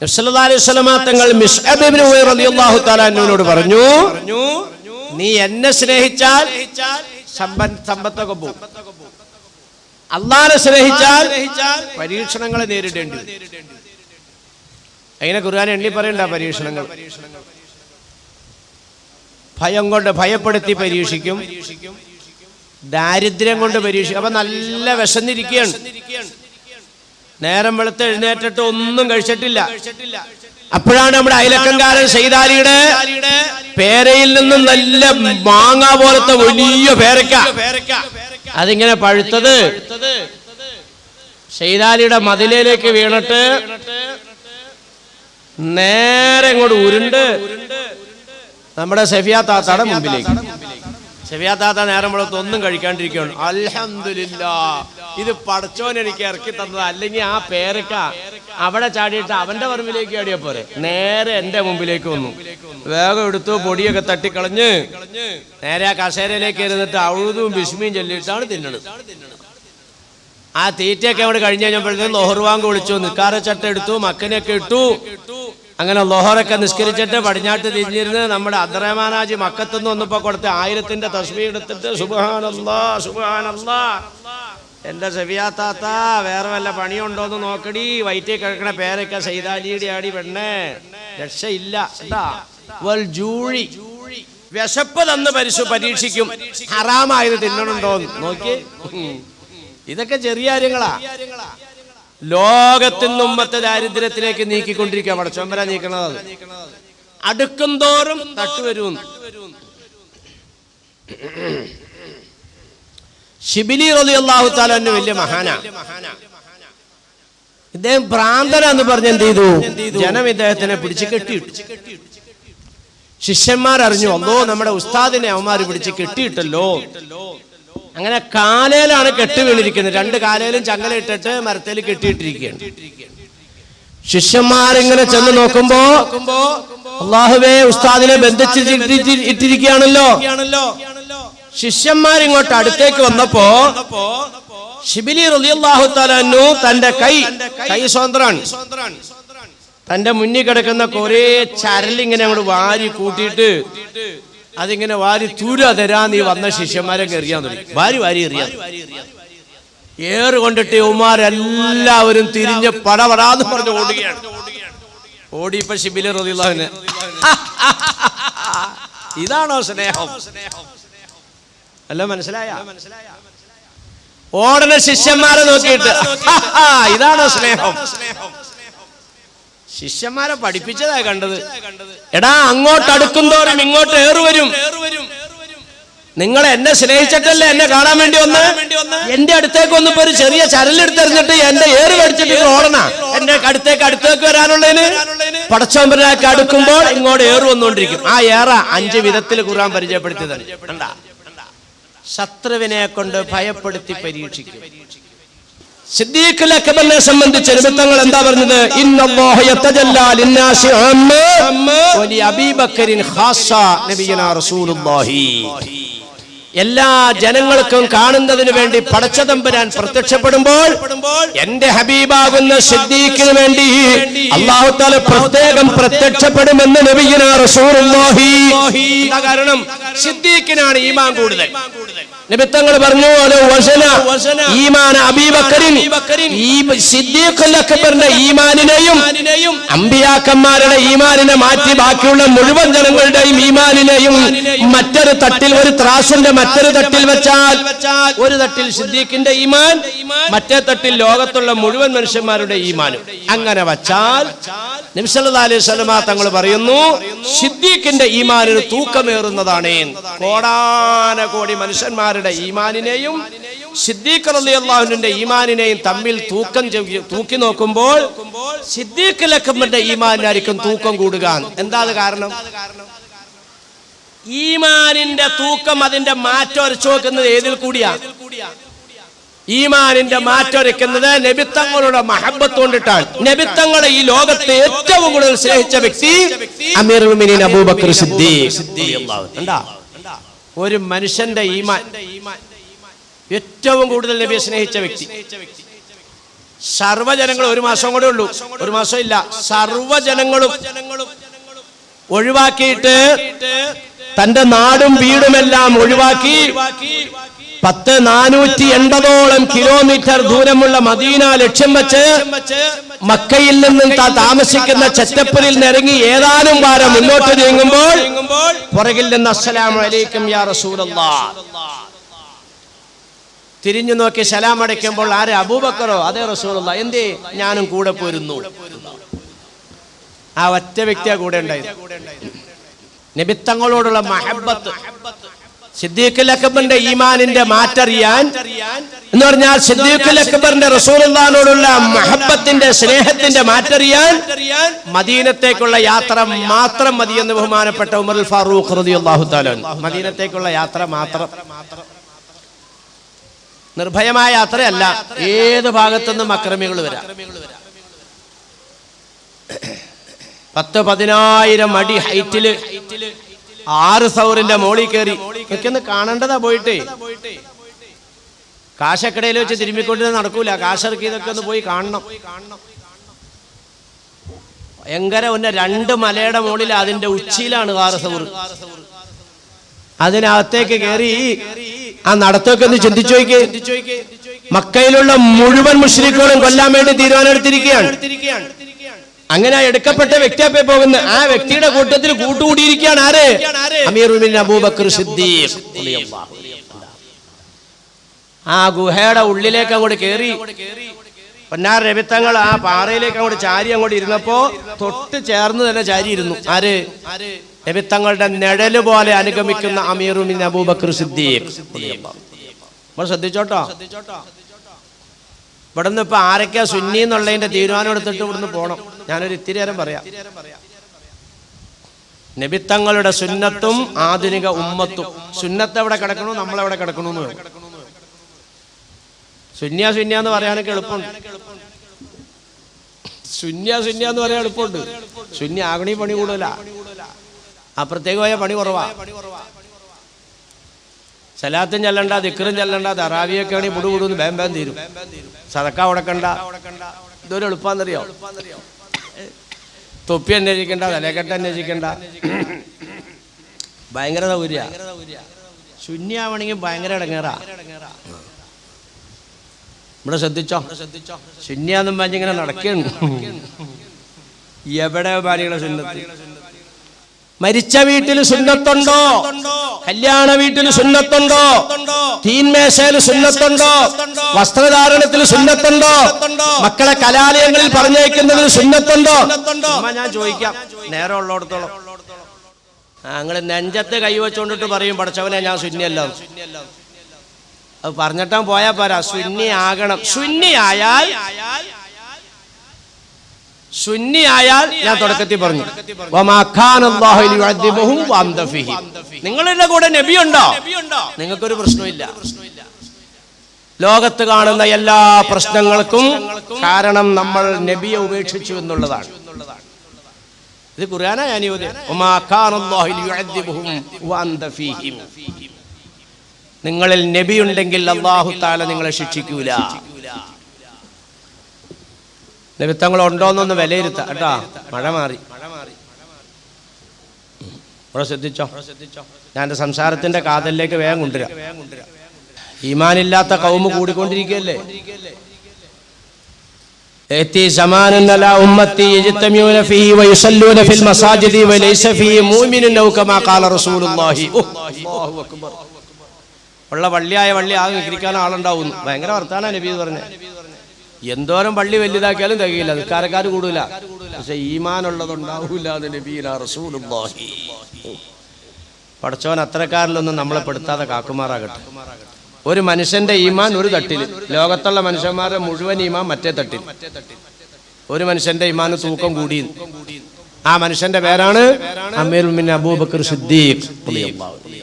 നബി സല്ലല്ലാഹു അലൈഹി വസല്ലം തങ്ങൾ മിസ്അബ് ഇബ്നു ഉമൈർ റളിയല്ലാഹു തആല അൻഹുവിനോട് പറഞ്ഞു, നീ എന്നെ സ്നേഹിച്ചാൽ സമ്പത്തൊക്കെ പോകും, അല്ലാഹുവിനെ സ്നേഹിച്ചാൽ പരീക്ഷണങ്ങളെ നേരിടേണ്ടി വരും. അതിനെ ഖുർആൻ എണ്ണി പറയണ്ട പരീക്ഷണങ്ങൾ. ഭയം കൊണ്ട് ഭയപ്പെടുത്തി പരീക്ഷിക്കും, ദാരിദ്ര്യം കൊണ്ട് പരീക്ഷിക്കും. അപ്പൊ നല്ല വിശന്നിരിക്കുകയാണ്, നേരം വെളുത്ത് എഴുന്നേറ്റിട്ട് ഒന്നും കഴിച്ചിട്ടില്ല. അപ്പോഴാണ് നമ്മുടെ അയലക്കംകാരൻ സൈദാലിയുടെ പേരയിൽ നിന്നും നല്ല മാങ്ങ പോലത്തെ വലിയ പേരക്ക അതിങ്ങനെ പഴുത്തത് സൈദാലിയുടെ മതിലിലേക്ക് വീണിട്ട് നേരെ ഇങ്ങോട്ട് ഉരുണ്ട് നമ്മുടെ സഫിയ താത്താടെ മുമ്പിലേക്ക്. സഫിയ താത്ത നേരം വെളുത്ത് ഒന്നും കഴിക്കാണ്ടിരിക്കുകയാണ്. അൽഹംദുലില്ലാഹ്, ഇത് പടച്ചോൻ എനിക്ക് ഇറക്കി തന്നത്, അല്ലെങ്കിൽ ആ പേരക്ക അവിടെ ചാടിയിട്ട് അവന്റെ പറമ്പിലേക്ക് ചാടിയാ പോരെ. നേരെ എന്റെ മുമ്പിലേക്ക് വന്നു, വേഗം എടുത്തു പൊടിയൊക്കെ തട്ടിക്കളഞ്ഞ് നേരെ ആ കസേരയിലേക്ക് ഇരുന്നിട്ട് ഔദും ബിസ്മിയും ചൊല്ലിയിട്ടാണ് തിന്നണത്. ആ തീറ്റയൊക്കെ അവിടെ കഴിഞ്ഞ് കഴിഞ്ഞപ്പോഴത്തേക്കും ലോഹർ വാങ്ക് വിളിച്ചു, നിക്കാറച്ചട്ട എടുത്തു, മക്കനെയൊക്കെ ഇട്ടു. അങ്ങനെ ലോഹറൊക്കെ നിസ്കരിച്ചിട്ട് പടിഞ്ഞാട്ട് തിരിഞ്ഞിരുന്ന് നമ്മുടെ അബ്ദുറഹ്മാനാജി മക്കത്തുനിന്ന് വന്നപ്പോ കൊടുത്ത് 1000 തസ്ബീഹ് എടുത്തിട്ട് സുബ്ഹാനല്ലാഹ് സുബ്ഹാനല്ലാഹ്, എന്റെ സഫിയ താത്ത വേറെ വല്ല പണിയുണ്ടോന്ന് നോക്കടി, വയറ്റിൽ കിടക്കണ പേരൊക്കെ സൈദാലിയുടെ ആടി പെണ്ണേ, രക്ഷയില്ല. വിശപ്പ് തന്ന് പരീക്ഷിക്കും, ഹറാമായത് തിന്നണുണ്ടോന്ന് നോക്കി. ഇതൊക്കെ ചെറിയ കാര്യങ്ങളാ. ലോകത്തിന്ന് ഉമ്മത്തെ ദാരിദ്ര്യത്തിലേക്ക് നീക്കിക്കൊണ്ടിരിക്കുക. പടച്ചോമ്പര നീക്കണത് അടുക്കും തോറും തട്ടുവരും. ശിബിലി റളിയല്ലാഹു തആല അൻഹു വലിയ മഹാനാ. ഇദ്ദേഹം ഭ്രാന്തനാന്ന് പറഞ്ഞ് എന്ത് ചെയ്തു? ജനം ഇദ്ദേഹത്തിനെ പിടിച്ച് കെട്ടിയിട്ടു. ശിഷ്യന്മാർ അറിഞ്ഞു, അല്ലോ നമ്മുടെ ഉസ്താദിനെ അവന്മാര് പിടിച്ച് കെട്ടിയിട്ടല്ലോ. അങ്ങനെ കാലയിലാണ് കെട്ട് വീണിരിക്കുന്നത്. 2 കാലയിലും ചങ്ങല ഇട്ടിട്ട് മരത്തേൽ കെട്ടിയിട്ടിരിക്കുകയാണ്. ശിഷ്യന്മാരിങ്ങനെ ചെന്ന് നോക്കുമ്പോ അല്ലാഹുവേ, ഉസ്താദിനെ ബന്ധിച്ചിട്ടിരിക്കുകയാണല്ലോ. ശിഷ്യന്മാരിങ്ങോട്ട് അടുത്തേക്ക് വന്നപ്പോ ശിബിലി റളിയല്ലാഹു തആല അൻഹു തന്റെ കൈ സ്വതന്ത്രാണ്, തന്റെ മുന്നിൽ കിടക്കുന്ന കുറെ ചരലിങ്ങനെ അങ്ങോട്ട് വാരി കൂട്ടിയിട്ട് അതിങ്ങനെ വാരി തൂരാ തരാ നീ വന്ന ശിഷ്യന്മാരെ എറിയാൻ തുടങ്ങി. വാരി എറിയാൻ ഏറ് കൊണ്ടിട്ട് ഉമാരെല്ലാവരും തിരിഞ്ഞ് പടപടാന്ന് പറഞ്ഞ് ഓടുകയാണ്. ഓടിയപ്പോ ശിബിലി റളിയല്ലാഹു അൻഹു, ഇതാണോ സ്നേഹം? അല്ല, മനസ്സിലായ? ഓടണ ശിഷ്യന്മാരെ നോക്കിയിട്ട് ഇതാണോ സ്നേഹം? ശിഷ്യന്മാരെ പഠിപ്പിച്ചതാ കണ്ടത്. എടാ, അങ്ങോട്ട് അടുക്കുന്തോറും ഇങ്ങോട്ട് ഏറുവരും. നിങ്ങൾ എന്നെ സ്നേഹിച്ചിട്ടല്ലേ എന്നെ കാണാൻ വേണ്ടി വന്ന്? എന്റെ അടുത്തേക്ക് വന്നപ്പോ ഒരു ചെറിയ ചരലെടുത്തെറിഞ്ഞിട്ട് എന്റെ ഏറ് കടിച്ചിട്ട് ഓടണ. എന്റെ അടുത്തേക്ക് വരാനുള്ളതിന് പടച്ചോമ്പരനാക്കി അടുക്കുമ്പോൾ ഇങ്ങോട്ട് ഏറ് വന്നുകൊണ്ടിരിക്കും. ആ ഏറ 5 വിധത്തിൽ ഖുർആൻ പരിചയപ്പെടുത്തിയതാണ്. കണ്ടാ, ശത്രുവിനെ കൊണ്ട് ഭയപ്പെടുത്തി പരീക്ഷിക്കും. സിദ്ദീഖുൽ അക്ബറിനെ സംബന്ധിച്ച് നിമിത്തങ്ങൾ എന്താ പറഞ്ഞത്? ഇന്നല്ലാഹു യതജല്ലാ ലിന്നാസി അമ്മ വലി അബീബക്കറിൻ ഖാസ്സ നബിയനാ റസൂലുള്ളാഹി. എല്ലാ ജനങ്ങൾക്കും കാണുന്നതിന് വേണ്ടി പടച്ചതമ്പുരാൻ പ്രത്യക്ഷപ്പെടുമ്പോൾ എന്റെ ഹബീബാകുന്ന സിദ്ദീഖിന് വേണ്ടി അല്ലാഹു തആല പ്രത്യേകം പ്രത്യക്ഷപ്പെടുമെന്ന് നബിയനാ റസൂലുള്ളാഹി. എന്താ കാരണം? സിദ്ദീഖിനാണ് ഈമാൻ കൂടുതൽ. നബിത്തങ്ങൾ പറഞ്ഞു, ഈമാൻ അബീബക്കറിൻ, ഈ സിദ്ദീഖുൽ അക്ബറിന്റെ ഈമാനിനെയും അമ്പിയാക്കന്മാരുടെ ഈമാനിനെ മാറ്റി ബാക്കിയുള്ള മുഴുവൻ ജനങ്ങളുടെയും ഈമാനിനെയും മറ്റൊരു തട്ടിൽ, ഒരു ത്രാസിന്റെ മറ്റൊരു തട്ടിൽ വെച്ചാൽ ഒരു തട്ടിൽ സിദ്ദീഖിന്റെ ഈമാൻ, മറ്റേ തട്ടിൽ ലോകത്തുള്ള മുഴുവൻ മനുഷ്യന്മാരുടെ ഈമാനും. അങ്ങനെ വച്ചാൽ നബി സല്ലല്ലാഹു അലൈഹി വസല്ലം തങ്ങൾ പറയുന്നു, സിദ്ദീഖിന്റെ ഈമാനിന് തൂക്കമേറുന്നതാണ്. കോടാനകോടി മനുഷ്യന്മാരുടെ ഈമാനിനെയും സിദ്ദീഖ് റളിയല്ലാഹു അൻഹുവിന്റെ ഈമാനിനെയും തമ്മിൽ തൂക്കി നോക്കുമ്പോൾ സിദ്ദീഖുൽ അക്ബറിന്റെ ഈമാനായിരിക്കും തൂക്കം കൂടുക. എന്താ കാരണം? ഈമാനിന്റെ തൂക്കം, അതിന്റെ മാറ്റം അരച്ചു നോക്കുന്നത് ഏതിൽ കൂടിയാ? ഈമാനിന്റെ മാറ്റൊരുക്കുന്നത് നബിത്തങ്ങളുടെ മഹബത്ത് കൊണ്ടിട്ടാണ്. നബിത്തങ്ങളെ ഈ ലോകത്തെ ഏറ്റവും കൂടുതൽ സ്നേഹിച്ച വ്യക്തി അമീറുൽ മുഅ്മിനീൻ അബൂബക്കർ സിദ്ദീഖ്. ഒരു മനുഷ്യന്റെ ഈമാൻ ഏറ്റവും കൂടുതൽ നബിയെ സ്നേഹിച്ച വ്യക്തി. സർവ്വജനങ്ങളും, ഒരു മാസം കൂടെ ഉള്ളൂ, ഒരു മാസം ഇല്ല, സർവ്വജനങ്ങളും ഒഴിവാക്കിയിട്ട് തന്റെ നാടും വീടുമെല്ലാം ഒഴിവാക്കി 480 കിലോമീറ്റർ ദൂരമുള്ള മദീന ലക്ഷ്യം വെച്ച് മക്കയിൽ നിന്നും താമസിക്കുന്ന ചെറ്റപ്പുരിൽ നിറങ്ങി ഏതാനും വാരം മുന്നോട്ട് നീങ്ങുമ്പോൾ പുറകിൽ നിന്ന് അസ്സലാമു അലൈക്കും യാ റസൂലല്ലാഹ്. തിരിഞ്ഞു നോക്കി സലാം അടയ്ക്കുമ്പോൾ ആര്? അബൂബക്കറോ? അതെ റസൂലുള്ളാഹ്. എന്തേ? ഞാനും കൂടെ പോരുന്നു. ആ ഒറ്റ വ്യക്തിയാ കൂടെ ഉണ്ടായത്. നബി തങ്ങളോടുള്ള മഹബ്ബത്ത്, സിദ്ദീഖുൽ അക്ബറിന്റെ ഈമാനിന്റെ മാറ്ററിയാൻ എന്ന് പറഞ്ഞാൽ സിദ്ദീഖുൽ അക്ബറിന്റെ റസൂലുള്ളാഹിനോടുള്ള മഹബ്ബത്തിന്റെ സ്നേഹത്തിന്റെ മാറ്ററിയാൻ മദീനത്തേക്കുള്ള യാത്ര മാത്രം മതി എന്ന് ബഹുമാനപ്പെട്ട ഉമർ ഫാറൂഖ് റളിയല്ലാഹു തആല മദീനത്തേക്കുള്ള യാത്ര മാത്രം, നിർഭയമായ യാത്രയല്ല. ഏത് ഭാഗത്തുനിന്നും അക്രമികൾ വരാം. 10,000 അടി ഹൈറ്റില് 6 സൗറിന്റെ മോളിൽ കയറി ഒന്ന് കാണേണ്ടതാ. പോയിട്ട് കാശക്കടയിൽ വെച്ച് തിരുമ്മിക്കൊണ്ടിരുന്ന നടക്കൂല. കാശിറക്കി ഇതൊക്കെ ഒന്ന് പോയി കാണണം. ഭയങ്കര 2 മലയുടെ മുകളിൽ അതിന്റെ ഉച്ചിയിലാണ് 6 സൗർ. അതിനകത്തേക്ക് കയറി ആ നടത്തൊക്കെ ഒന്ന് ചിന്തിച്ചു നോക്കി. മക്കയിലുള്ള മുഴുവൻ മുശ്രിക്കുകളും കൊല്ലാൻ വേണ്ടി തീരുമാനമെടുത്തിരിക്കുകയാണ്. അങ്ങനെ എടുക്കപ്പെട്ട വ്യക്തിയെ പോകുന്ന ആ വ്യക്തിയുടെ കൂട്ടത്തിൽ കൂട്ടുകൂടിയിരിക്കുകയാണ് ആര്? അമീറുൽ മുഅ്മിനീൻ അബൂബക്കർ സിദ്ദീഖ് റളിയല്ലാഹു അൻഹു. ആ ഗുഹയുടെ ഉള്ളിലേക്ക് അങ്ങോട്ട് കയറി പൊന്നാർ നബിത്തങ്ങൾ ആ പാറയിലേക്ക് അങ്ങോട്ട് ചാരി അങ്ങോട്ട് ഇരുന്നപ്പോ തൊട്ട് ചേർന്ന് തന്നെ ചാരി ഇരുന്നു ആര്? നബിത്തങ്ങളുടെ നിഴല് പോലെ അനുഗമിക്കുന്ന അമീറുൽ മുഅ്മിനീൻ അബൂബക്കർ സിദ്ദീഖ് റളിയല്ലാഹു അൻഹു. നമ്മൾ ശ്രദ്ധിച്ചോട്ടോ. ഇവിടുന്ന് ഇപ്പൊ ആരൊക്കെയാ സുന്നി എന്നുള്ളതിന്റെ തീരുമാനം എടുത്തിട്ട് ഇവിടുന്ന് പോണം. ഞാനൊരു ഇത്തിരി നേരം പറയാം. നബിത്തങ്ങളുടെ സുന്നത്തും ആധുനിക ഉമ്മത്തും. സുന്നത്ത് എവിടെ കിടക്കണോ, നമ്മളെവിടെ കിടക്കണമെന്ന് വേണം. സുന്യാന്ന് പറയാനൊക്കെ എളുപ്പമുണ്ട്. സുന്യാന്ന് പറയാൻ എളുപ്പമുണ്ട്. സുന്നി ആകണി പണി കൂടുതലാ. ആ പ്രത്യേകമായ പണി കുറവാ. സലാത്തും ചെല്ലണ്ട, ദിക്റും ചെല്ലണ്ട, തറാവിയൊക്കെ ആണെങ്കിൽ പുടുപുടുന്ന് ബേം തീരും. സദക്ക ഉടക്കണ്ട. ഇതൊരു എളുപ്പാന്നറിയോ? തൊപ്പി അന്വേഷിക്കണ്ട, തലേക്കെട്ട് അന്വേഷിക്കണ്ട. ഭയങ്കര സൗകര്യ. ശൂന്യാവണെങ്കിൽ ഭയങ്കര ഇടങ്ങേറാ. ഇവിടെ ശ്രദ്ധിച്ചോ. ശൂന്യാന്നും പറഞ്ഞിങ്ങനെ നടക്കുന്നു. എവിടെ ഭാര്യയുടെ സുന്നത്ത്? മരിച്ച വീട്ടിൽ സുന്നത്തുണ്ടോ? കല്യാണ വീട്ടിൽ സുന്നത്തുണ്ടോ? തീന്മേശയിൽ സുന്നത്തുണ്ടോ? വസ്ത്രധാരണത്തിൽ സുന്നത്തുണ്ടോ? മക്കളെ കലാലയങ്ങളിൽ പറഞ്ഞേക്കുന്നതിൽ സുന്നത്തുണ്ടോ? ഞാൻ ചോദിക്കാം, നേരം ഉള്ളിടത്തോളം. നിങ്ങൾ നെഞ്ചത്ത് കൈവച്ചുകൊണ്ടിട്ട് പറയും പഠിച്ചവനെ ഞാൻ സുന്നിയല്ല. അത് പറഞ്ഞിട്ടാ പോയാ പോരാ. സുന്നി ആകണം. സുന്നിയായാൽ ഞാൻ തുടക്കത്തിൽ പറഞ്ഞു, നിങ്ങളുടെ കൂടെ നബിയുണ്ടോ? നിങ്ങൾക്കൊരു പ്രശ്നമില്ല. ലോകത്ത് കാണുന്ന എല്ലാ പ്രശ്നങ്ങൾക്കും കാരണം നമ്മൾ നബിയെ ഉപേക്ഷിച്ചു എന്നുള്ളതാണ്. ഇത് ഖുർആനാ. ഞാൻ നിങ്ങളിൽ നബിയുണ്ടെങ്കിൽ അല്ലാഹു തആല നിങ്ങളെ ശിക്ഷിക്കൂല. നബിത്തങ്ങൾ ഉണ്ടോന്നൊന്ന് വിലയിരുത്താം കേട്ടാ. മഴ മാറി. ഇവിടെ ശ്രദ്ധിച്ചോ. ഞാൻ എൻ്റെ സംസാരത്തിന്റെ കാതലിലേക്ക് വേഗം കൊണ്ടുവരാം. ഈമാനില്ലാത്ത ഖൗമ് കൂടിക്കൊണ്ടിരിക്കുകയല്ലേ. ഉള്ള വള്ളിയായ വള്ളി ആകെ ഇരിക്കാൻ ആളുണ്ടാവുന്നു. ഭയങ്കര വർത്താനാ നബി പറഞ്ഞ. എന്തോരം പള്ളി വലുതാക്കിയാലും തികയില്ല, നിസ്കാരക്കാർ കൂടൂല. പക്ഷെ ഈമാനുള്ളതുണ്ടാവൂല. പടച്ചവൻ അത്തരക്കാരിലൊന്നും നമ്മളെ പെടുത്താതെ കാക്കുമാറാകട്ടെ. ഒരു മനുഷ്യന്റെ ഈമാൻ ഒരു തട്ടിൽ, ലോകത്തുള്ള മനുഷ്യന്മാരുടെ മുഴുവൻ ഈമാൻ മറ്റേ തട്ടിൽ. ഒരു മനുഷ്യന്റെ ഈമാന് തൂക്കം കൂടി. ആ മനുഷ്യന്റെ പേരാണ് അമീറുൽ മുഅ്മിനീൻ അബൂബക്കർ സിദ്ദീഖ് റളിയല്ലാഹു അൻഹു.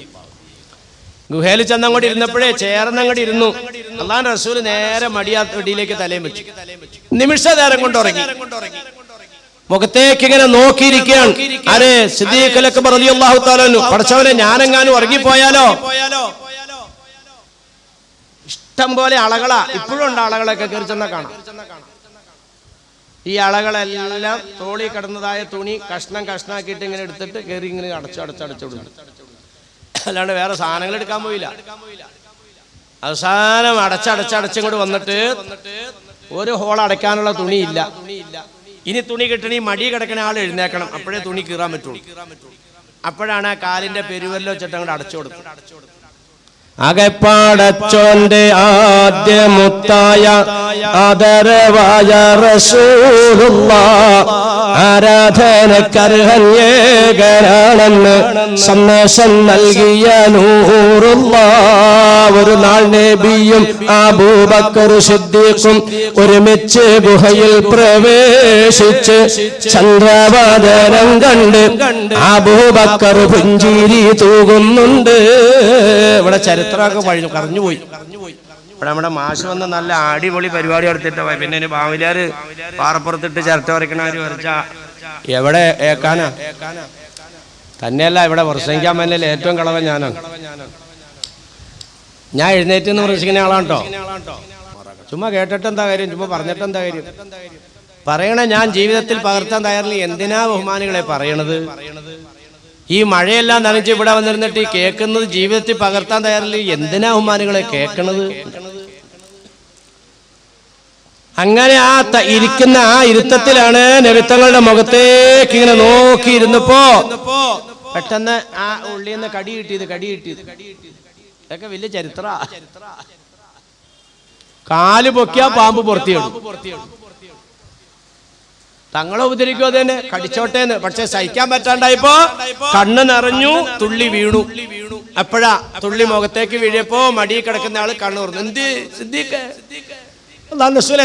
ഗുഹയിൽ ചെന്നങ്ങോട്ട് ഇരുന്നപ്പോഴേ ചേർന്നങ്ങോട്ട് ഇരുന്നു. അല്ലാഹുവിന്റെ റസൂൽ നേരെ മടിയിലേക്ക് തലയും വെച്ചു. നിമിഷ നേരം കൊണ്ട് ഉറങ്ങി. മുഖത്തേക്ക് ഇങ്ങനെ നോക്കിയിരിക്കുകയാണ് ആര്? സിദ്ദീഖുൽ അക്ബർ റളിയല്ലാഹു തആല അൻഹു. പടച്ചവനെ ഞാനെങ്ങാനും ഉറങ്ങിപ്പോയാലോ? ഇഷ്ടം പോലെ അളകളാ, ഇപ്പോഴും ഉണ്ട് അളകളൊക്കെ കയറി ചെന്നാൽ കാണാം. ഈ അളകളെല്ലാം തോളി കിടന്നതായ തുണി കഷ്ണം കഷ്ണാക്കിയിട്ട് ഇങ്ങനെ എടുത്തിട്ട് കയറി ഇങ്ങനെ അടച്ചടച്ചടച്ചിടുന്നു. അല്ലാണ്ട് വേറെ സാധനങ്ങൾ എടുക്കാൻ പോയില്ല. അവസാനം അടച്ചടച്ചടച്ചിങ്ങോട്ട് വന്നിട്ട് ഒരു ഹോൾ അടയ്ക്കാനുള്ള തുണിയില്ല. ഇനി തുണി കിട്ടണി മടി കിടക്കണ ആൾ എഴുന്നേക്കണം, അപ്പോഴേ തുണി കീറാൻ പറ്റുള്ളൂ. അപ്പോഴാണ് ആ കാലിന്റെ പെരുവല്ലോ വെച്ചിട്ട് അങ്ങോട്ട് അടച്ചു കൊടുക്കും. അകപ്പാടച്ചോന്റെ ആദ്യ മുത്തായ ആദരവായ റസൂലുള്ളാഹ് ആരാധനക്കർഹൻ ഏകനാണെന്ന് സന്ദേശം നൽകിയ നൂറുള്ളാഹ്. ഒരു നാൾ നബിയും അബൂബക്കർ സിദ്ദീഖും ഒരുമിച്ച് ഗുഹയിൽ പ്രവേശിച്ച് ചന്ദ്രവാദനം കണ്ട് അബൂബക്കർ പുഞ്ചിരി തൂകുന്നുണ്ട്. ഇവിടെ ചരിത്രമൊക്കെ കറഞ്ഞുപോയി. ഇവിടെ നമ്മുടെ മാഷ് വന്ന് നല്ല അടിപൊളി പരിപാടി നടത്തിയിട്ട് പോയി. പിന്നെ ഇനി ബാവിലാര് പാറപ്പുറത്തിട്ട് ചിരട്ട വരയ്ക്കണവര് വരച്ച എവിടെ ഏക്കാനാ തന്നെയല്ല, ഇവിടെ പ്രസംഗിക്കാൻ പറ്റില്ല. ഏറ്റവും കളവൻ ഞാനാണ്. ഞാൻ എഴുന്നേറ്റ് എന്ന് പ്രസംഗിക്കുന്ന ആളാണ് കേട്ടോ. ചുമ്മാ കേട്ടിട്ട് എന്താ കാര്യം, ചുമ്മാ പറഞ്ഞിട്ട് എന്താ കാര്യം. പറയണേ ഞാൻ ജീവിതത്തിൽ പകർത്താൻ തയ്യാറില്ല. എന്തിനാ ബഹുമാനികളെ പറയണത്? ഈ മഴയെല്ലാം നനച്ച് ഇവിടെ വന്നിരുന്നിട്ട് ഈ കേൾക്കുന്നത് ജീവിതത്തിൽ പകർത്താൻ തയ്യാറില്ല. എന്തിനാ ബഹുമാനികളെ കേൾക്കണത്? അങ്ങനെ ഇരിക്കുന്ന ആ ഇരുത്തത്തിലാണ് നബിത്തങ്ങളുടെ മുഖത്തേക്ക് ഇങ്ങനെ നോക്കിയിരുന്നപ്പോ പെട്ടെന്ന് ആ ഉള്ളിന്ന് കടി കിട്ടിയത്. ഇതൊക്കെ വലിയ ചരിത്ര. കാല് പൊക്കിയാ പാമ്പ് പുറത്തിയിടും. തങ്ങളെ ഉപദ്രവിക്കും അത് തന്നെ, കടിച്ചോട്ടേന്ന്. പക്ഷെ സഹിക്കാൻ പറ്റാണ്ടായപ്പോ കണ്ണ് നിറഞ്ഞു, തുള്ളി വീണു. അപ്പോഴാ തുള്ളി മുഖത്തേക്ക് വീഴിയപ്പോ മടി കിടക്കുന്ന ആള് കണ്ണു തുറന്നു. എന്ത് സിദ്ദീഖ്,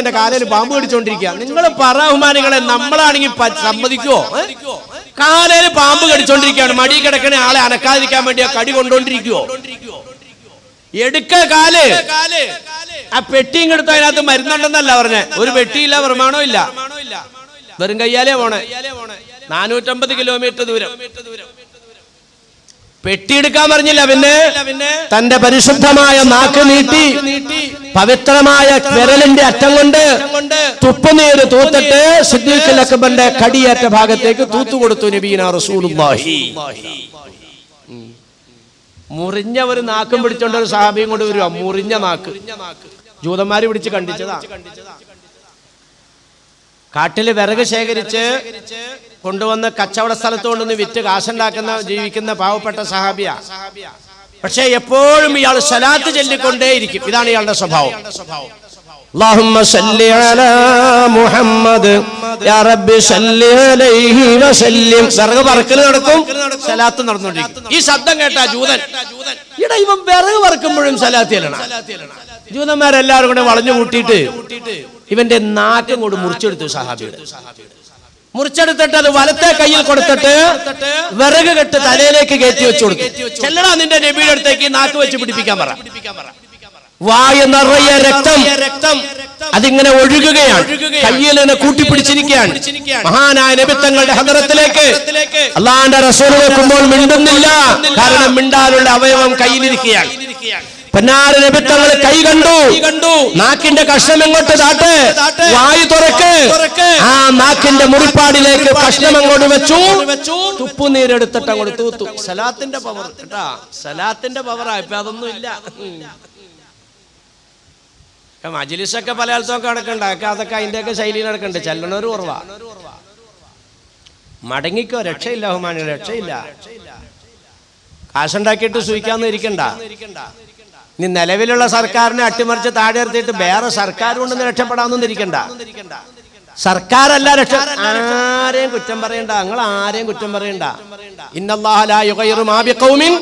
എന്റെ കാലിൽ പാമ്പ് കടിച്ചോണ്ടിരിക്കുക. നിങ്ങൾ ബഹുമാനികളെ, നമ്മളാണെങ്കിൽ സമ്മതിക്കുവോ? കാലിൽ പാമ്പ് കടിച്ചോണ്ടിരിക്കുകയാണ്, മടി കിടക്കുന്ന ആളെ അനക്കാതിരിക്കാൻ വേണ്ടി ആ കടി കൊണ്ടോണ്ടിരിക്കുവോ? എടുക്ക കാല്. ആ പെട്ടിയും എടുത്ത് അതിനകത്ത് മരുന്നുണ്ടെന്നല്ല പറഞ്ഞേ. ഒരു പെട്ടിയില്ല, പ്രമാണവും ഇല്ല, വെറും കയ്യാലേ പോണേ. 450 കിലോമീറ്റർ ദൂരം. പെട്ടിയെടുക്കാൻ പറഞ്ഞില്ല. പിന്നെ തന്റെ പരിശുദ്ധമായ നാക്ക് നീട്ടി പവിത്രമായ വിരലിന്റെ അറ്റം കൊണ്ട് തുപ്പുനീര് തൂത്തിട്ട് സിദ്ദീഖുൽ അക്ബറിന്റെ കടിയേറ്റ ഭാഗത്തേക്ക് തൂത്തുകൊടുത്തു നബീന റസൂലുള്ളാഹി. മുറിഞ്ഞ ഒരു നാക്കും പിടിച്ചോണ്ട് ഒരു സഹാബിയും കൊണ്ട് വരുവാ. മുറിഞ്ഞ നാക്ക് ജൂതന്മാര് പിടിച്ച് കണ്ടിച്ചതാ. കാട്ടില് വിറക് ശേഖരിച്ച് കൊണ്ടുവന്ന് കച്ചവട സ്ഥലത്ത് കൊണ്ടുവന്ന് വിറ്റ് കാശുണ്ടാക്കുന്ന ജീവിക്കുന്ന പാവപ്പെട്ട സഹാബിയ. പക്ഷെ എപ്പോഴും ഇയാൾ സലാത്ത് ചൊല്ലിക്കൊണ്ടേയിരിക്കും. ഇതാണ് ഇയാളുടെ സ്വഭാവം. اللهم صل على محمد يا رب صل عليه وسلم. വിറക് പറക്കൽ നടക്കും, സലാത്ത് നടന്നുകൊണ്ടിരിക്കും. ഈ ശബ്ദം കേട്ടാ ജൂതൻ, ഇട ഇവൻ വിറക് പറക്കുമ്പോഴും സലാത്ത് ചെല്ലണം. ജൂതന്മാരെല്ലാവരും കൂടെ വളഞ്ഞു കൂട്ടിയിട്ട് ഇവന്റെ നാക്കും കൊണ്ട് മുറിച്ചെടുത്തു. സഹാബിയുടെ മുറിച്ചെടുത്തിട്ട് അത് വലത്തെ കയ്യിൽ കൊടുത്തിട്ട് വിറക് കെട്ട് തലയിലേക്ക് കയറ്റി വെച്ചു കൊടുത്തു. ചെല്ലടാ നിന്റെ നബിയുടെ അടുത്തേക്ക് നാക്ക് വെച്ച് പിടിപ്പിക്കാൻ പറ. വായ നിറയെ രക്തം അതിങ്ങനെ ഒഴുകുകയാണ്. കയ്യിൽ നിന്ന് കൂട്ടിപ്പിടിച്ചിരിക്കുകയാണ്. മഹാനായ നബി തങ്ങളുടെ ഹദറത്തിലേക്ക് അല്ലാഹുവിന്റെ റസൂൽ വെക്കുമ്പോൾ മിണ്ടുന്നില്ല. കാരണം മിണ്ടാനുള്ള അവയവം കയ്യിലിരിക്കുകയാണ്. പൊന്നാര നബി തങ്ങൾ കൈ കണ്ടു. നാക്കിന്റെ കഷ്ണം എങ്ങോട്ട് താട്ട്, വായു തുറക്ക്. ആ നാക്കിന്റെ മുറിപ്പാടിലേക്ക് കഷ്ണം അങ്ങോട്ട് വെച്ചു. തുപ്പുനീരെടുത്തിട്ട് അങ്ങോട്ട് തൂത്തു. സലാത്തിന്റെ പവർ കേട്ടാ, സലാത്തിന്റെ പവറാ. ഇപ്പൊ അതൊന്നും ഇല്ല. മജ്‌ലിസൊക്കെ പല സ്ഥലത്തൊക്കെ നടക്കണ്ട. അതൊക്കെ അതിന്റെയൊക്കെ ശൈലിയിൽ നടക്കണ്ട്. ചെല്ലണൊരു കുറവാ. മടങ്ങിക്കോ, രക്ഷയില്ല ബഹുമാനി, രക്ഷയില്ല. കാശുണ്ടാക്കിയിട്ട് സൂയിക്കാന്ന് ഇരിക്കണ്ട. നീ നിലവിലുള്ള സർക്കാരിനെ അട്ടിമറിച്ച് താഴെ നിർത്തിയിട്ട് വേറെ സർക്കാർ കൊണ്ടൊന്ന് രക്ഷപ്പെടാമെന്നൊന്നും ഇരിക്കണ്ട. സർക്കാരല്ല രക്ഷ. ആരെയും കുറ്റം പറയണ്ട, നിങ്ങൾ ആരെയും കുറ്റം പറയണ്ട. ഇന്നല്ലാഹ ലാ യുഗയ്യിറു മാ ബിഖൗമിൻ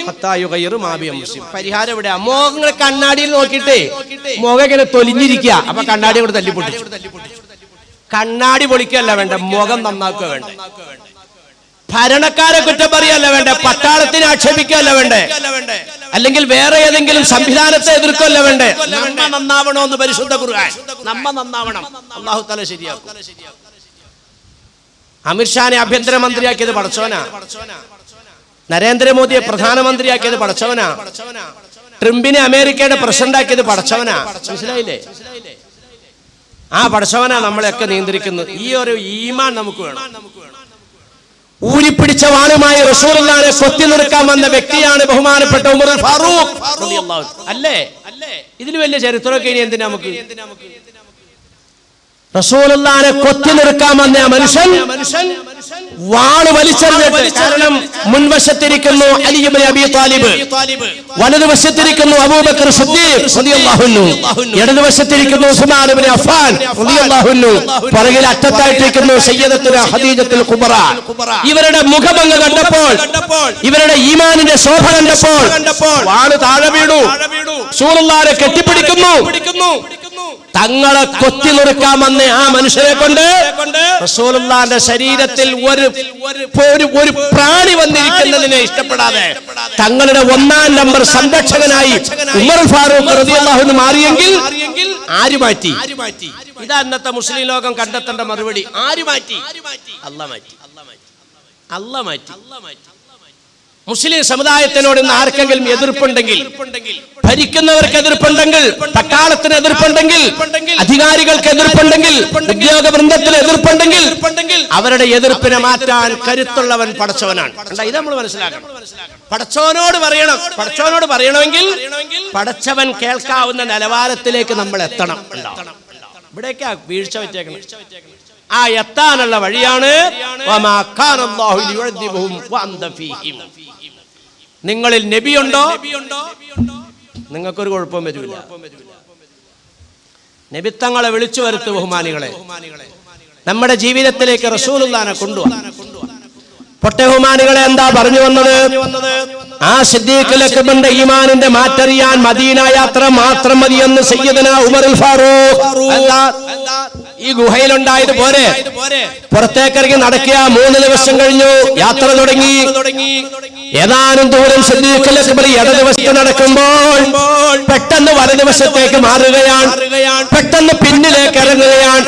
ഹത്താ യുഗയ്യിറു മാ ബിഅൻഫുസിഹിം. പരിഹാരം എവിടെയാ? മോഹങ്ങൾ കണ്ണാടിയിൽ നോക്കിയിട്ട് മുഖം ഇങ്ങനെ തൊലിഞ്ഞിരിക്കുക. അപ്പൊ കണ്ണാടി കൂടെ തല്ലി പൊട്ടിച്ചു. കണ്ണാടി പൊളിക്കല്ല വേണ്ട, മുഖം നന്നാക്കുക വേണ്ട. ഭരണക്കാരെ കുറ്റം പറയല്ല വേണ്ട, പട്ടാളത്തിനെ ആക്ഷേപിക്കല്ല വേണ്ടേ, അല്ലെങ്കിൽ വേറെ ഏതെങ്കിലും സംവിധാനത്തെ എതിർക്കല്ല വേണ്ടേ. നമ്മ നന്നാവണമെന്ന് പരിശുദ്ധ ഖുർആൻ. നമ്മ നന്നാവണം, അല്ലാഹു തആല ശരിയാക്കും. അമിത്ഷാനെ ആഭ്യന്തരമന്ത്രിയാക്കിയത് പടച്ചവനാ. നരേന്ദ്രമോദിയെ പ്രധാനമന്ത്രിയാക്കിയത് പടച്ചവനാ. ട്രംപിനെ അമേരിക്കയുടെ പ്രസിഡന്റ് ആക്കിയത് പടച്ചവനാ. മനസ്സിലായില്ലേ? ആ പടച്ചവനാ നമ്മളെയൊക്കെ നിയന്ത്രിക്കുന്നത്. ഈ ഒരു ഈമാൻ നമുക്ക് വേണം. ഊരിപ്പിടിച്ച വാളുമായി റസൂലുള്ളാഹിനെ കൊത്തി നിർക്കാൻ വന്ന വ്യക്തിയാണ് ബഹുമാനപ്പെട്ട ഉമർ ഫാറൂഖ് റളിയല്ലാഹു അൻഹു. അല്ലേ? ഇതിന് വലിയ ചരിത്രമൊക്കെ ഇനി എന്തിനാ നമുക്ക്? റസൂലുള്ളാഹിനെ കൊത്തി നിർക്കാൻ വന്ന മനുഷ്യൻ വാള് വലിച്ചെറിഞ്ഞിട്ട്, കാരണം മുൻവശത്തിരിക്കുന്നു അലി ഇബ്നു അബീ താലിബ്, വലതുവശത്തിരിക്കുന്നു അബൂബക്കർ സിദ്ദീഖ് റളിയല്ലാഹു അൻഹു, ഇടതുവശത്തിരിക്കുന്നു ഉസ്മാൻ ഇബ്നു അഫ്ഫാൻ റളിയല്ലാഹു അൻഹു, പുറകിൽ അറ്റത്തായിട്ടിരിക്കുന്നു സയ്യിദത്തുന ഖദീജത്തുൽ കുബ്ര. ഇവരുടെ മുഖഭംഗം കണ്ടപ്പോൾ, ഇവരുടെ ഈമാനിന്റെ ശോഭ കണ്ടപ്പോൾ വാള് താഴെ വീണു. റസൂലുള്ളാഹിനെ കെട്ടിപ്പിടിക്കുന്നു. തങ്ങളെ കൊത്തി നിർക്കാൻ വന്ന ആ മനുഷ്യരെ കൊണ്ട് റസൂലുള്ളാഹിന്റെ ശരീരത്തിൽ ഒരു പ്രാണി വന്നിരിക്കുന്നതിനെ ഇഷ്ടപ്പെടാതെ തങ്ങളുടെ 1-ാം നമ്പർ സംരക്ഷകനായി ഉമർ ഫാറൂഖ് റളിയല്ലാഹു അൻഹു മാറിയെങ്കിൽ ആര് മാറ്റി? ഇതാ അന്നത്തെ മുസ്ലിം ലോകം കണ്ടെത്തേണ്ട മറുപടി. ആര് മാറ്റി? അല്ലാഹ് മാറ്റി. അല്ലാഹ് മാറ്റി. മുസ്ലിം സമുദായത്തിനോട് ഇന്ന് ആർക്കെങ്കിലും എതിർപ്പുണ്ടെങ്കിൽ, ഭരിക്കുന്നവർക്ക് എതിർപ്പുണ്ടെങ്കിൽ, പട്ടാളത്തിന് എതിർപ്പുണ്ടെങ്കിൽ, അധികാരികൾക്ക് എതിർപ്പുണ്ടെങ്കിൽ, ഉദ്യോഗ വൃന്ദത്തിന് എതിർപ്പുണ്ടെങ്കിൽ അവരുടെ എതിർപ്പിനെ മാറ്റാൻ കരുത്തുള്ളവൻ പടച്ചവനാണ്. ഇത് നമ്മൾ മനസ്സിലാക്കണം. പടച്ചവനോട് പറയണമെങ്കിൽ പടച്ചവൻ കേൾക്കാവുന്ന നിലവാരത്തിലേക്ക് നമ്മൾ എത്തണം. ഇവിടേക്കാ വീഴ്ച വെച്ചേക്കണം. ആ എത്താനുള്ള വഴിയാണ് നിങ്ങളിൽ നബിയുണ്ടോ? നിങ്ങൾക്കൊരു കുഴപ്പവും വരില്ല. നബിത്തങ്ങളെ വിളിച്ചു വരുത്തു. ബഹുമാനികളെ, നമ്മുടെ ജീവിതത്തിലേക്ക് റസൂലുള്ളാഹിനെ കൊണ്ടുവാ. പൊട്ടബഹുമാനികളെ, എന്താ പറഞ്ഞു വന്നത്? ആ സിദ്ദീഖുൽ അക്ബറിന്റെ ഈമാനിന്റെ മാറ്ററിയാൻ മദീന യാത്ര മാത്രം മതിയെന്ന് സയ്യിദുന ഉമർ ഫാറൂഖ്. ഈ ഗുഹയിലുണ്ടായത് പോരെ, പുറത്തേക്കിറങ്ങി നടക്കുക. 3 ദിവസം കഴിഞ്ഞു, യാത്ര തുടങ്ങി. ഏതാനും ദൂരം സിദ്ദീഖുൽ അക്ബർ ഇടതുവശത്ത് നടക്കുമ്പോൾ പെട്ടെന്ന് വലതുവശത്തേക്ക് മാറുകയാണ്, പെട്ടെന്ന് പിന്നിലേക്ക് ഇറങ്ങുകയാണ്,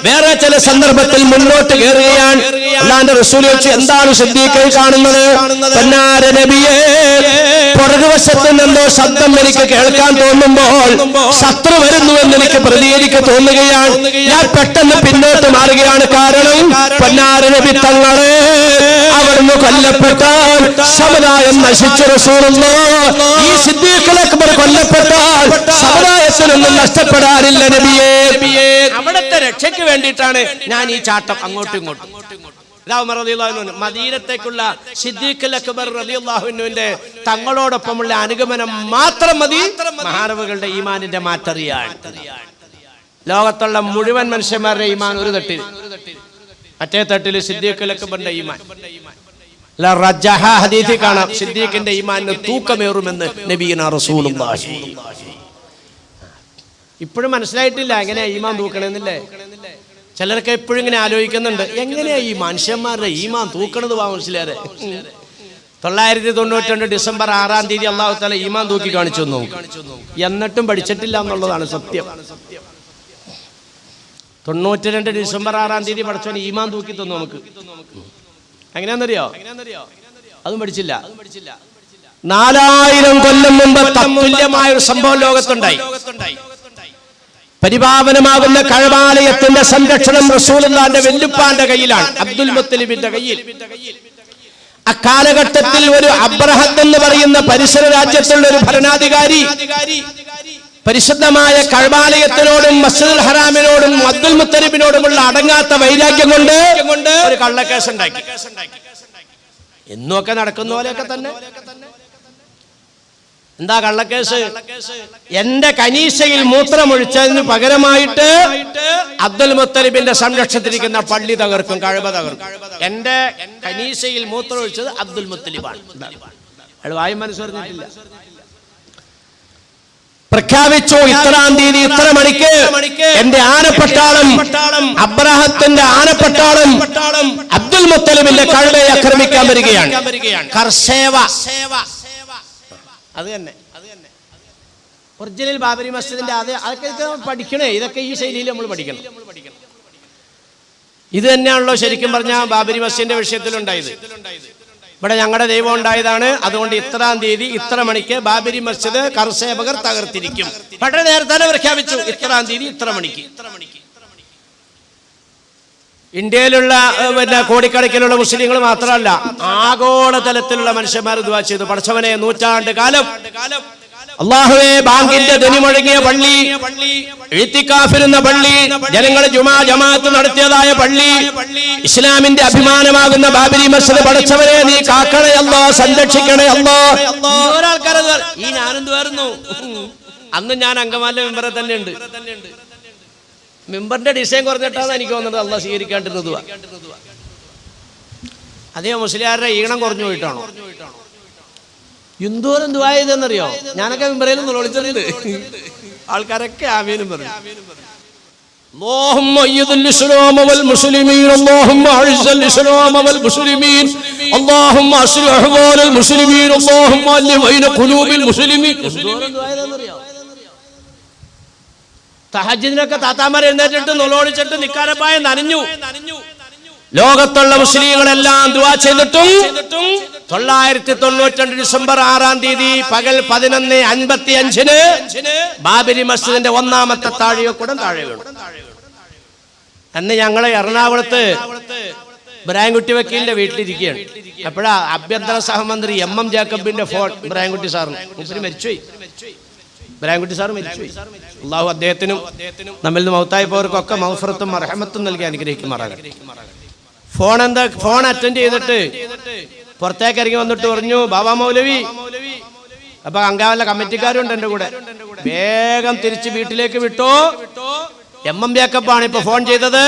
വേറെ ചില സന്ദർഭത്തിൽ മുന്നോട്ട് കയറുകയാണ്. അല്ലാഹുവിന്റെ റസൂൽ ചോദിച്ചു, എന്താണ് സിദ്ദീഖ് കാണുന്നത്? പൊന്നാര നബിയേ, പുറകുവശത്ത് നിന്നോ ശബ്ദം എനിക്ക് കേൾക്കാൻ തോന്നുമ്പോൾ ശത്രു വരുന്നുവെന്ന് എനിക്ക് പ്രതികരിക്ക് തോന്നുകയാണ്. ഞാൻ പെട്ടെന്ന് പിന്നോട്ട് മാറുകയാണ്. കാരണം പൊന്നാര നബി തങ്ങളെ അവിടുന്ന് കൊല്ലപ്പെട്ടാൽ സമുദായം നശിച്ചു. റസൂലുള്ളാഹി, ഈ സിദ്ദീഖുൽ അക്ബർ കൊല്ലപ്പെട്ടാൽ സമുദായത്തിനൊന്നും നഷ്ടപ്പെടാനില്ല നബിയേ. അവിടുത്തെ രക്ഷയ്ക്ക് വേണ്ടിയിട്ടാണ് ഞാൻ ഈ ചാട്ടം അങ്ങോട്ടും ഇങ്ങോട്ടും. മദീനത്തേക്കുള്ള സിദ്ദീഖുൽ അക്ബർ റളിയല്ലാഹു അൻഹുവിന്റെ തങ്ങളോടൊപ്പമുള്ള അനുഗമനം മാത്രം മതി മഹാനവകളുടെ ഈമാനിന്റെ മാറ്ററിയാൻ. ലോകത്തുള്ള മുഴുവൻ മനുഷ്യന്മാരുടെ ഈമാൻ ഒരു തട്ടിൽ, മറ്റേ തട്ടിൽ സിദ്ദീഖുൽ അക്ബറിന്റെ ഈമാൻ. ഹദീസിൽ കാണാം, സിദ്ദീഖിന്റെ ഈമാനിന് തൂക്കമേറുമെന്ന് നബിയുനാ റസൂലുള്ളാഹി. ഇപ്പോഴും മനസ്സിലായിട്ടില്ല എങ്ങനെയാ ഈമാൻ തൂക്കണമെന്നില്ലേ? ചിലർക്ക് എപ്പോഴും ഇങ്ങനെ ആലോചിക്കുന്നുണ്ട്, എങ്ങനെയാ ഈ മനുഷ്യന്മാരുടെ ഈമാൻ തൂക്കണത്? മനസ്സിലാരെ 992 ഡിസംബർ 6-ാം തീയതി അല്ലാഹു തആല ഈമാൻ തൂക്കി കാണിച്ചു തന്നു. എന്നിട്ടും പഠിച്ചിട്ടില്ല എന്നുള്ളതാണ് സത്യം. 92 ഡിസംബർ 6-ാം തീയതി പഠിച്ചവൻ ഈമാൻ തൂക്കി തന്നു നമുക്ക്. എങ്ങനെയാണെന്നറിയോ? അതും പഠിച്ചില്ല. 4000 കൊല്ലം മുമ്പ് തത്തുല്യമായ ഒരു സംഭവം ലോകത്തുണ്ടായി. പരിപാവനമാകുന്ന കഅബാലയത്തിന്റെ സംരക്ഷണം റസൂലുള്ളാഹിന്റെ വെല്ലുപ്പാന്റെ കയ്യിലാണ്, അബ്ദുൽ മുത്തലിബിന്റെ കയ്യിൽ. അക്കാലഘട്ടത്തിൽ ഒരു അബ്രഹത്ത് എന്ന് പറയുന്ന പരിസര രാജ്യത്തുള്ള ഒരു ഭരണാധികാരി പരിശുദ്ധമായ കഅബാലയത്തിനോടും മസ്ജിദുൽ ഹറാമിനോടും അബ്ദുൽ മുത്തലിബിനോടുമുള്ള അടങ്ങാത്ത വൈരാഗ്യം കൊണ്ട് ഒരു കള്ളക്കേസ് ഉണ്ടാക്കി. എന്നൊക്കെ നടക്കുന്ന പോലെയൊക്കെ തന്നെ. എന്താ കള്ളക്കേസ്? എന്റെ കനീസയിൽ മൂത്രമൊഴിച്ചതിന് പകരമായിട്ട് അബ്ദുൽ മുത്തലിബിന്റെ സംരക്ഷണത്തിരിക്കുന്ന പള്ളി തകർക്കും, കഅബ തകർക്കും. എന്റെ കനീസയിൽ മൂത്രമൊഴിച്ചത് അബ്ദുൽ മുത്തലിബാണ്. വായും മനസ്സറിഞ്ഞിട്ടില്ല. പ്രഖ്യാപിച്ചു, ഇത്രാം തീയതി ഇത്ര മണിക്ക് എന്റെ ആനപ്പട്ടാളം, അബ്രഹത്തിന്റെ ആനപ്പട്ടാളം അബ്ദുൽ മുത്തലിബിന്റെ കഅബയെ ആക്രമിക്കാൻ വരികയാണ്. കർസേവ, അത് തന്നെ ഒറിജിനൽ ബാബരി മസ്ജിദിന്റെ അതൊക്കെ പഠിക്കണേ. ഇതൊക്കെ ഈ ശൈലിയിൽ നമ്മൾ പഠിക്കണം. ഇത് തന്നെയാണല്ലോ ശരിക്കും പറഞ്ഞാൽ ബാബരി മസ്ജിദിന്റെ വിഷയത്തിലുണ്ടായത്. ഇവിടെ ഞങ്ങളുടെ ദൈവം ഉണ്ടായതാണ്, അതുകൊണ്ട് ഇത്രാം തീയതി ഇത്ര മണിക്ക് ബാബരി മസ്ജിദ് കർഷകർ തകർത്തിരിക്കും. വളരെ നേരത്തെ പ്രഖ്യാപിച്ചു, ഇത്രാം തീയതി ഇത്ര മണിക്ക്. ഇന്ത്യയിലുള്ള കോടിക്കണക്കിലുള്ള മുസ്ലിങ്ങൾ മാത്രമല്ല, ആഗോളതലത്തിലുള്ള മനുഷ്യന്മാർ ദുആ ചെയ്തു, പടച്ചവനെ നൂറ്റാണ്ട് കാലം അല്ലാഹുവേ ബാങ്കിന്റെ ധ്വനി മുഴങ്ങിയ പള്ളി, ഇഅ്തികാഫിരുന്ന പള്ളി, ജനങ്ങൾ ജുമാ ജമാഅത്ത് നടത്തിയതായ പള്ളി, ഇസ്ലാമിന്റെ അഭിമാനമാകുന്ന ബാബരി മസ്ജിദ് പടച്ചവനെ നീ കാക്കണേ അല്ലാഹ്, സംരക്ഷിക്കണേ അല്ലാഹ്. ഒരാൾക്കാരെ ഈ ഞാനെന്തുവായിരുന്നു അന്ന് ഞാൻ അങ്കമാലിലെ മെമ്പറെ തന്നെ ഉണ്ട്. മെമ്പറിന്റെ ഡിസൈൻ കുറഞ്ഞിട്ടാണ് എനിക്ക് തോന്നുന്നത് അല്ലാഹ് സ്വീകരിക്കാണ്ടിരുന്നത്. അതേ മുസ്ലിയാരുടെ ഈണം കുറഞ്ഞു പോയിട്ടാണോ? എന്തോരം ദുആ ചെയ്തെന്നറിയോ? ഞാനൊക്കെ മെമ്പറയിൽ വിളിച്ചിട്ടുണ്ട്, ആൾക്കാരൊക്കെ ആമീനും പറഞ്ഞു. اللهم ايد الاسلام والمسلمين اللهم اعز الاسلام والمسلمين اللهم اصلح احوال المسلمين اللهم الف بين قلوب المسلمين. തഹജ്ജുദിനൊക്കെ താത്താമാർ എഴുന്നേറ്റിട്ട് നുലോടിച്ചിട്ട് നിക്കാരപ്പായ നനഞ്ഞു. ലോകത്തുള്ള മുസ്ലിങ്ങളെല്ലാം ദുആ ചെയ്തിട്ടും 992 ഡിസംബർ 6-ാം തീയതി പകൽ 11:55 ബാബരി മസ്ജിദിന്റെ ഒന്നാമത്തെ താഴികക്കുടം താഴെ വീണു. അന്ന് ഞങ്ങള് എറണാകുളത്ത് ഇബ്രാഹിംകുട്ടി വക്കീലിന്റെ വീട്ടിലിരിക്കുകയാണ്. അപ്പോഴാ ആഭ്യന്തര സഹമന്ത്രി MM ജേക്കബിന്റെ ഫോൺ ഇബ്രാഹിംകുട്ടി സാറിന്, മുസ്ലിം മരിച്ചുപോയി, ഇബ്രാഹിംകുട്ടി സാർ മരിച്ചുപോയി. അള്ളാഹു അദ്ദേഹത്തിനും നമ്മിൽ നിന്ന് മൗത്തായി പോയവർക്കൊക്കെ മഗ്ഫിറത്തും മർഹമത്തും നൽകി അനുഗ്രഹിക്കുമാറാകട്ടെ. ഫോൺ അറ്റൻഡ് ചെയ്തിട്ട് പുറത്തേക്ക് ഇറങ്ങി വന്നിട്ട് പറഞ്ഞു, ബാബാ മൗലവി. അപ്പൊ അങ്കാവല്ല കമ്മിറ്റിക്കാരുണ്ട് എന്റെ കൂടെ, വേഗം തിരിച്ച് വീട്ടിലേക്ക് വിട്ടോ. MM ജേക്കബാണ് ഇപ്പൊ ഫോൺ ചെയ്തത്,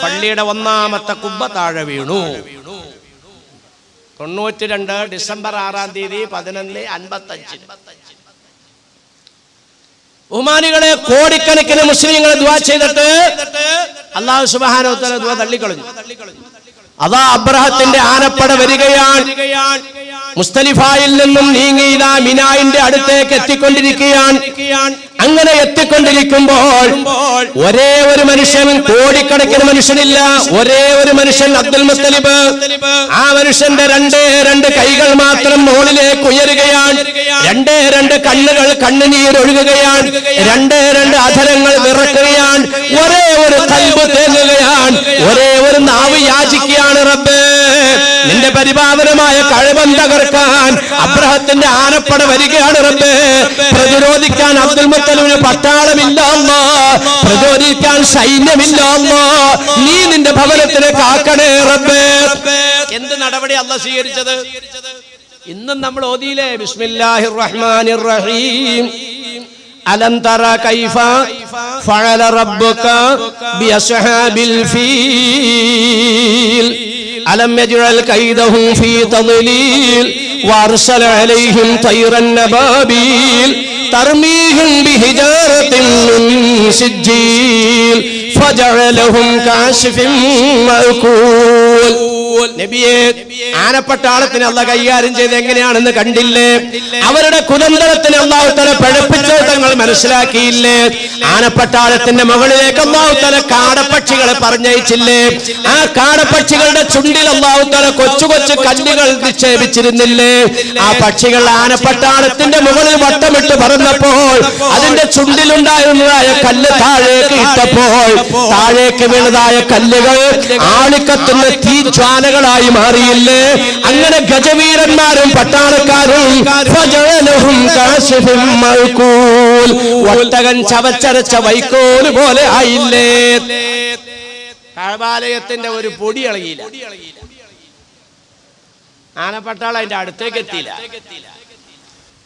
പള്ളിയുടെ ഒന്നാമത്തെ കുബ്ബ താഴെ വീണു. 92 ഡിസംബർ 6-ാം തീയതി 11:55. ബഹുമാനികളെ, കോടിക്കണക്കിന് മുസ്ലിങ്ങളെ ദുആ ചെയ്തിട്ട് അല്ലാഹു സുബ്ഹാനഹു വ തആല ദുആ തള്ളിക്കളഞ്ഞു. അതാ അബ്രഹത്തിന്റെ ആനപ്പട വരികയാണ്, മുസ്തലിഫയിൽ നിന്നും നീങ്ങി ഇതാ മിനായിന്റെ അടുത്തേക്ക് എത്തിക്കൊണ്ടിരിക്കുകയാണ്. അങ്ങനെ എത്തിക്കൊണ്ടിരിക്കുമ്പോൾ ഒരേ ഒരു മനുഷ്യൻ, കോടിക്കണക്കിന് മനുഷ്യനില്ല, ഒരേ ഒരു മനുഷ്യൻ അബ്ദുൽ മുത്തലിബ്. ആ മനുഷ്യന്റെ രണ്ട് കൈകൾ മാത്രം മുകളിലേക്ക് ഉയരുകയാണ്, 2 കണ്ണുകൾ കണ്ണുനീരൊഴുകുകയാണ്, 2 അധരങ്ങൾ വിറക്കുകയാണ്, ഒരേ ഒരു ഖൽബ് തേങ്ങുകയാണ്, ഒരേ ഒരു നാവ് യാചിക്കുകയാണ്, റബ്ബേ നിന്റെ പരിപാവനമായ കഅബ തകർക്കാൻ അബ്രഹത്തിന്റെ ആനപ്പട വരികയാണ് റബ്ബേ. പ്രതിരോധിക്കാൻ അബ്ദുൽ മുത്തലിബിന് പട്ടാളമില്ല അല്ലാഹ്, പ്രതിരോധിക്കാൻ സൈന്യമില്ല അല്ലാഹ്, നീ നിന്റെ ഭവനത്തിനെ കാക്കണേ റബ്ബേ. എന്ത് നടപടി അല്ലാഹ് സ്വീകരിച്ചത്? ഇന്നും നമ്മൾ ഓതിയില്ലേ, ബിസ്മില്ലാഹിർ റഹ്മാനിർ റഹീം, അലം തറ കൈഫ ഫഅല റബ്ബുക ബിഅസ്ഹാബിൽ ഫീൽ അലം യജ്അൽ കൈദഹും ഫീ തദ്ലീൽ വഅർസല അലൈഹിം തൈറൻ നബാബീൽ തർമീഹിം ബിഹിജാറത്തിൻ മിൻ സിജ്ജീൽ ഫജഅലഹും കാശിഫിൻ മഅകൂൽ. നബിയെ, ആനപ്പട്ടാളത്തിന് അല്ലാഹ് കൈകാര്യം ചെയ്ത് എങ്ങനെയാണെന്ന് കണ്ടില്ലേ? അവരുടെ കുതന്ത്രത്തിന് അല്ലാഹു തആല പഴപ്പിച്ചത് തങ്ങൾ മനസ്സിലാക്കിയില്ലേ? ആനപ്പട്ടാളത്തിന്റെ മുകളിലേക്ക് അല്ലാഹു തആല കാടപ്പക്ഷികളെ പറഞ്ഞയച്ചില്ലേ? ആ കാടപ്പക്ഷികളുടെ ചുണ്ടിൽ അല്ലാഹു തആല കൊച്ചു കൊച്ചു കല്ലുകൾ നിക്ഷേപിച്ചിരുന്നില്ലേ? ആ പക്ഷികൾ ആനപ്പട്ടാളത്തിന്റെ മുകളിൽ വട്ടമിട്ട് പറന്നപ്പോൾ അതിന്റെ ചുണ്ടിലുണ്ടായിരുന്നതായ കല്ല് താഴേക്ക് ഇട്ടപ്പോൾ താഴേക്ക് വീണതായ കല്ലുകൾ ആളിക്കത്തുന്ന തീജ്വാലകളായി മാറിയില്ലേ? അങ്ങനെ ഗജവീരന്മാരും പട്ടാളക്കാരും ഒട്ടകൻ ചവച്ചരച്ച വൈക്കോല് പോലെ ആയില്ലേ? കഅബാലയത്തിന്റെ ഒരു പൊടി ഇളകിയില്ല. ആനപ്പട്ടാളം അതിന്റെ അടുത്തേക്ക് എത്തിയില്ല.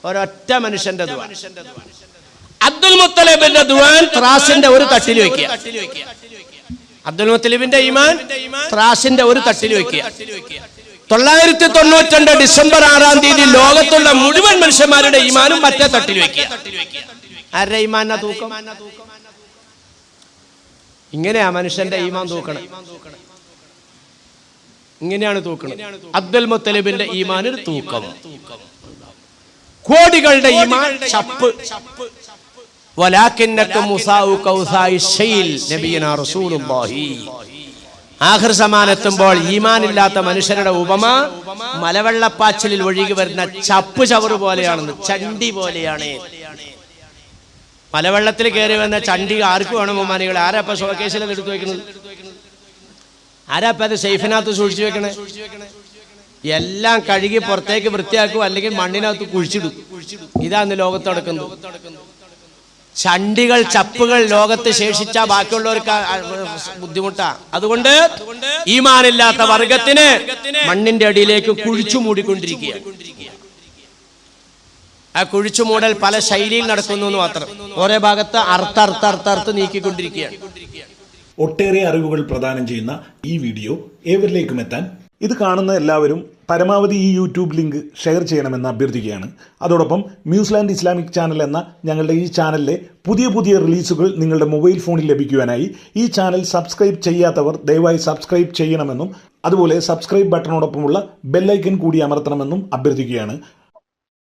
ഒരൊറ്റ മനുഷ്യന്റെ ദുആ, അബ്ദുൽ മുത്തലിബിന്റെ ദുആ ത്രാസിന്റെ ഒരു തട്ടിൽ വെക്കുക. അബ്ദുൽ മുത്തലിബിന്റെ ഈമാൻ ത്രാസിന്റെ ഒരു തട്ടിൽ വെക്കുക. 992 ഡിസംബർ 6-ാം തീയതി ലോകത്തുള്ള മുഴുവൻ മനുഷ്യന്മാരുടെ ഈമാനും മറ്റേ തട്ടിൽ വെക്കുക. ആരുടെ ഈമാനാ തൂക്കം? ഇങ്ങനെയാ മനുഷ്യന്റെ ഈമാൻ തൂക്കണം, ഇങ്ങനെയാണ് തൂക്കണം. അബ്ദുൽ മുത്തലിബിന്റെ ഈമാനൊരു തൂക്കം, കോടികളുടെ ഈമാൻ ചപ്പ്. വലാകിന്നക മുസാഉ കൗസാഇ ശൈൽ നബിയനാ റസൂലുള്ളാഹി. ആഖിർ സമാൻ എത്തുമ്പോൾ ഈമാനില്ലാത്ത മനുഷ്യരുടെ ഉപമ മലവെള്ളപ്പാച്ചിലിൽ ഒഴുകി വരുന്ന ചപ്പ് ചവറ് പോലെയാണെന്ന്, ചണ്ടി പോലെയാണ്. മലവെള്ളത്തിൽ കയറി വന്ന ചണ്ടി ആർക്ക് വേണം ഉമ്മാനികൾ? ആരാപ്പ ഷോക്കേസിലത് എടുത്തു വെക്കുന്നത്? ആരാപ്പ അത് സേഫിനകത്ത് സൂക്ഷിച്ചു വെക്കണേ? എല്ലാം കഴുകി പുറത്തേക്ക് വൃത്തിയാക്കും, അല്ലെങ്കിൽ മണ്ണിനകത്ത് കുഴിച്ചിടും. ഇതാണ് ലോകത്ത് നടക്കുന്നത്. ചണ്ടികൾ, ചപ്പുകൾ ലോകത്ത് ശേഷിച്ച ബാക്കിയുള്ളവർക്ക് ബുദ്ധിമുട്ടാ. അതുകൊണ്ട് ഈമാനില്ലാത്ത വർഗത്തിന് മണ്ണിന്റെ അടിയിലേക്ക് കുഴിച്ചു മൂടിക്കൊണ്ടിരിക്കുകയാണ്. ആ കുഴിച്ചു മൂടൽ പല ശൈലിയിൽ നടക്കുന്നു എന്ന് മാത്രം. ഓരോ ഭാഗത്ത് അർത്ഥ നീക്കിക്കൊണ്ടിരിക്കുകയാണ്. ഒട്ടേറെ അറിവുകൾ പ്രദാനം ചെയ്യുന്ന ഈ വീഡിയോ ഏവരിലേക്കും എത്താൻ ഇത് കാണുന്ന എല്ലാവരും പരമാവധി ഈ യൂട്യൂബ് ലിങ്ക് ഷെയർ ചെയ്യണമെന്ന് അഭ്യർത്ഥിക്കുകയാണ്. അതോടൊപ്പം ന്യൂസിലാൻഡ് ഇസ്ലാമിക് ചാനൽ എന്ന ഞങ്ങളുടെ ഈ ചാനലിലെ പുതിയ റിലീസുകൾ നിങ്ങളുടെ മൊബൈൽ ഫോണിൽ ലഭിക്കുവാനായി ഈ ചാനൽ സബ്സ്ക്രൈബ് ചെയ്യാത്തവർ ദയവായി സബ്സ്ക്രൈബ് ചെയ്യണമെന്നും അതുപോലെ സബ്സ്ക്രൈബ് ബട്ടണോടൊപ്പമുള്ള ബെല്ലൈക്കൻ കൂടി അമർത്തണമെന്നും അഭ്യർത്ഥിക്കുകയാണ്.